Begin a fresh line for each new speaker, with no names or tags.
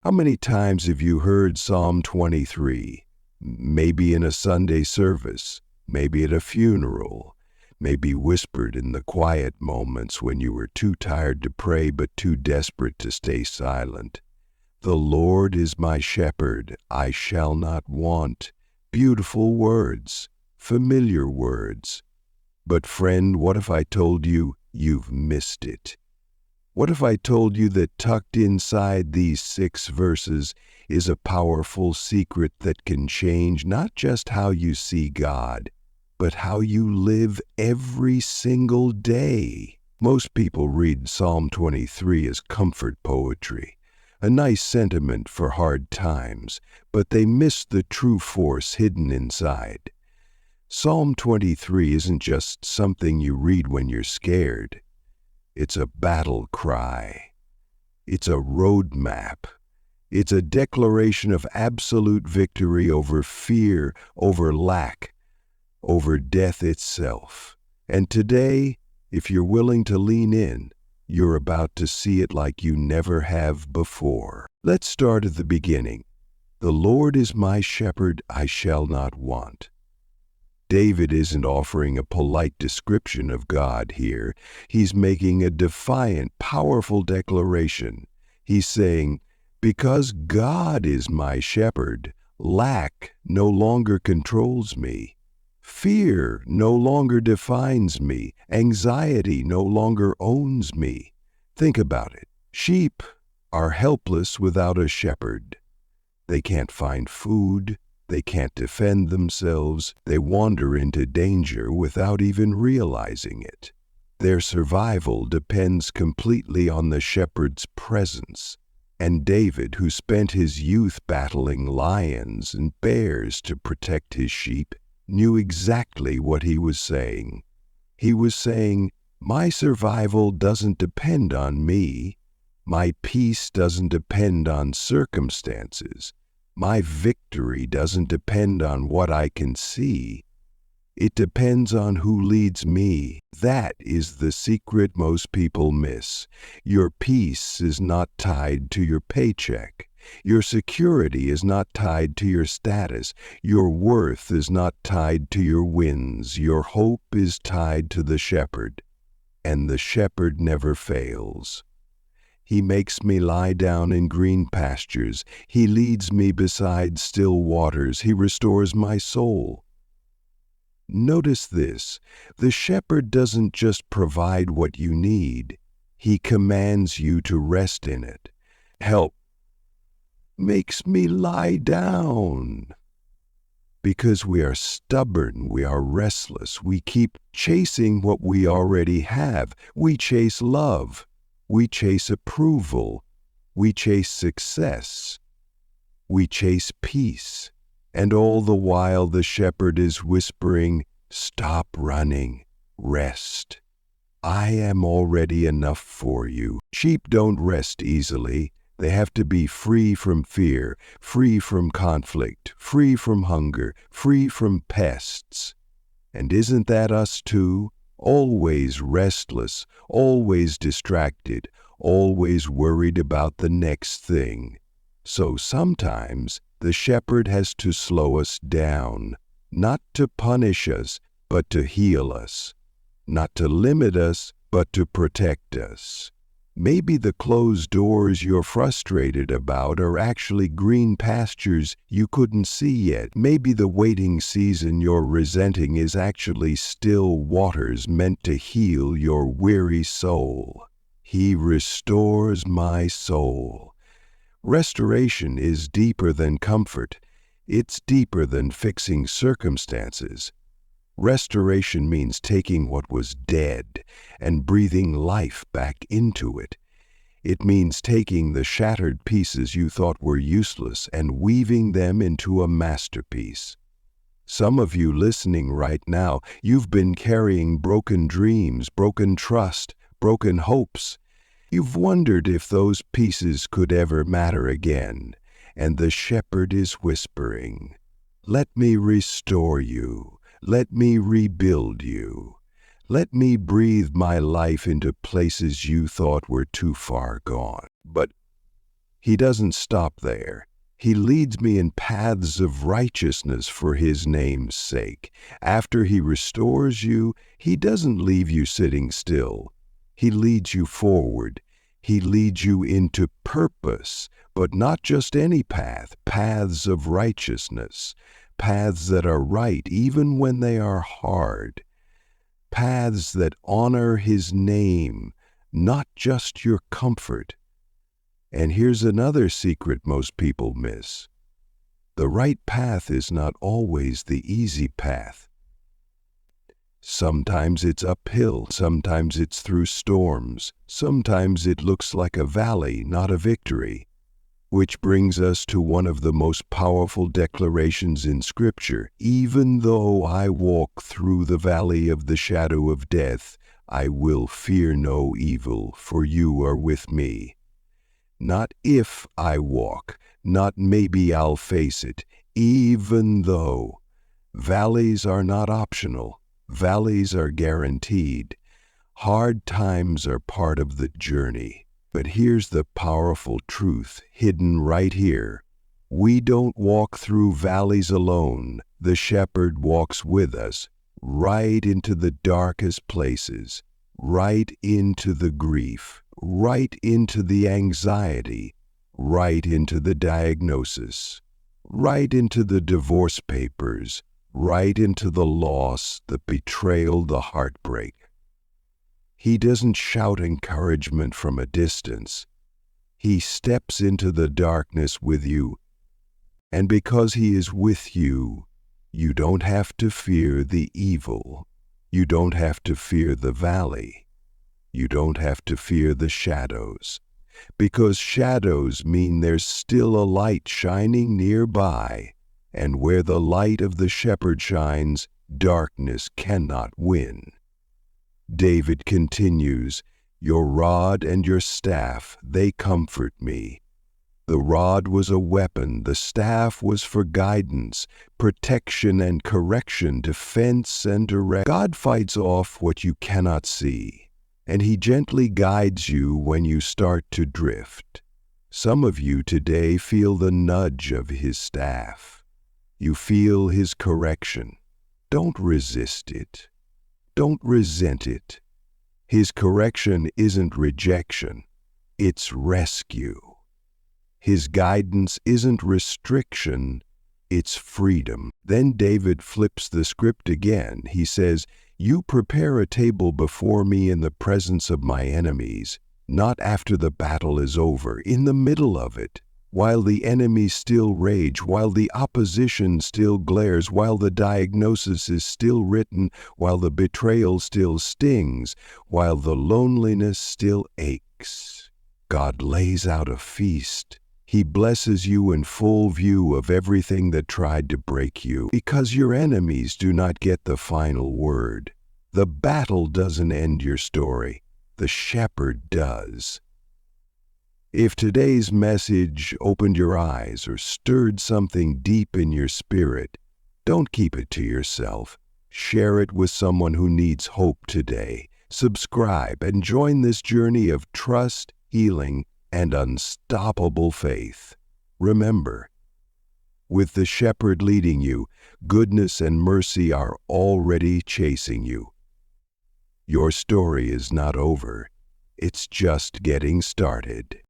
How many times have you heard Psalm 23? Maybe in a Sunday service, maybe at a funeral, maybe whispered in the quiet moments when you were too tired to pray but too desperate to stay silent. The Lord is my shepherd, I shall not want. Beautiful words, familiar words. But friend, what if I told you you've missed it? What if I told you that tucked inside these 6 verses is a powerful secret that can change not just how you see God, but how you live every single day? Most people read Psalm 23 as comfort poetry, a nice sentiment for hard times, but they miss the true force hidden inside. Psalm 23 isn't just something you read when you're scared. It's a battle cry. It's a roadmap. It's a declaration of absolute victory over fear, over lack, over death itself. And today, if you're willing to lean in, you're about to see it like you never have before. Let's start at the beginning. The Lord is my shepherd, I shall not want. David isn't offering a polite description of God here. He's making a defiant, powerful declaration. He's saying, because God is my shepherd, lack no longer controls me. Fear no longer defines me. Anxiety no longer owns me. Think about it. Sheep are helpless without a shepherd. They can't find food. They can't defend themselves. They wander into danger without even realizing it. Their survival depends completely on the shepherd's presence. And David, who spent his youth battling lions and bears to protect his sheep, knew exactly what he was saying. He was saying, my survival doesn't depend on me. My peace doesn't depend on circumstances. My victory doesn't depend on what I can see. It depends on who leads me. That is the secret most people miss. Your peace is not tied to your paycheck. Your security is not tied to your status. Your worth is not tied to your wins. Your hope is tied to the shepherd. And the shepherd never fails. He makes me lie down in green pastures. He leads me beside still waters. He restores my soul. Notice this. The shepherd doesn't just provide what you need. He commands you to rest in it. Help makes me lie down. Because we are stubborn, we are restless. We keep chasing what we already have. We chase love. We chase approval. We chase success. We chase peace. And all the while the shepherd is whispering, stop running, rest. I am already enough for you. Sheep don't rest easily. They have to be free from fear, free from conflict, free from hunger, free from pests. And isn't that us too? Always restless, always distracted, always worried about the next thing. So sometimes the shepherd has to slow us down, not to punish us, but to heal us, not to limit us, but to protect us. Maybe the closed doors you're frustrated about are actually green pastures you couldn't see yet. Maybe the waiting season you're resenting is actually still waters meant to heal your weary soul. He restores my soul. Restoration is deeper than comfort. It's deeper than fixing circumstances. Restoration means taking what was dead and breathing life back into it. It means taking the shattered pieces you thought were useless and weaving them into a masterpiece. Some of you listening right now, you've been carrying broken dreams, broken trust, broken hopes. You've wondered if those pieces could ever matter again, and the shepherd is whispering, let me restore you. Let me rebuild you. Let me breathe my life into places you thought were too far gone. But He doesn't stop there. He leads me in paths of righteousness for his name's sake. After he restores you, he doesn't leave you sitting still. He leads you forward. He leads you into purpose, but not just any path, paths of righteousness, paths that are right even when they are hard, paths that honor his name, not just your comfort. And here's another secret most people miss. The right path is not always the easy path. Sometimes it's uphill, sometimes it's through storms, sometimes it looks like a valley, not a victory. Which brings us to one of the most powerful declarations in Scripture. Even though I walk through the valley of the shadow of death, I will fear no evil, for you are with me. Not if I walk, not maybe I'll face it, even though. Valleys are not optional. Valleys are guaranteed. Hard times are part of the journey. But here's the powerful truth hidden right here. We don't walk through valleys alone. The shepherd walks with us, right into the darkest places, right into the grief, right into the anxiety, right into the diagnosis, right into the divorce papers, right into the loss, the betrayal, the heartbreak. He doesn't shout encouragement from a distance. He steps into the darkness with you. And because he is with you, you don't have to fear the evil. You don't have to fear the valley. You don't have to fear the shadows. Because shadows mean there's still a light shining nearby. And where the light of the shepherd shines, darkness cannot win. David continues, your rod and your staff, they comfort me. The rod was a weapon, the staff was for guidance, protection and correction, defense and direction. God fights off what you cannot see, and he gently guides you when you start to drift. Some of you today feel the nudge of his staff. You feel his correction. Don't resist it. Don't resent it. His correction isn't rejection, it's rescue. His guidance isn't restriction, it's freedom. Then David flips the script again. He says, you prepare a table before me in the presence of my enemies, not after the battle is over, in the middle of it. While the enemies still rage, while the opposition still glares, while the diagnosis is still written, while the betrayal still stings, while the loneliness still aches, God lays out a feast. He blesses you in full view of everything that tried to break you, because your enemies do not get the final word. The battle doesn't end your story. The shepherd does. If today's message opened your eyes or stirred something deep in your spirit, don't keep it to yourself. Share it with someone who needs hope today. Subscribe and join this journey of trust, healing, and unstoppable faith. Remember, with the shepherd leading you, goodness and mercy are already chasing you. Your story is not over. It's just getting started.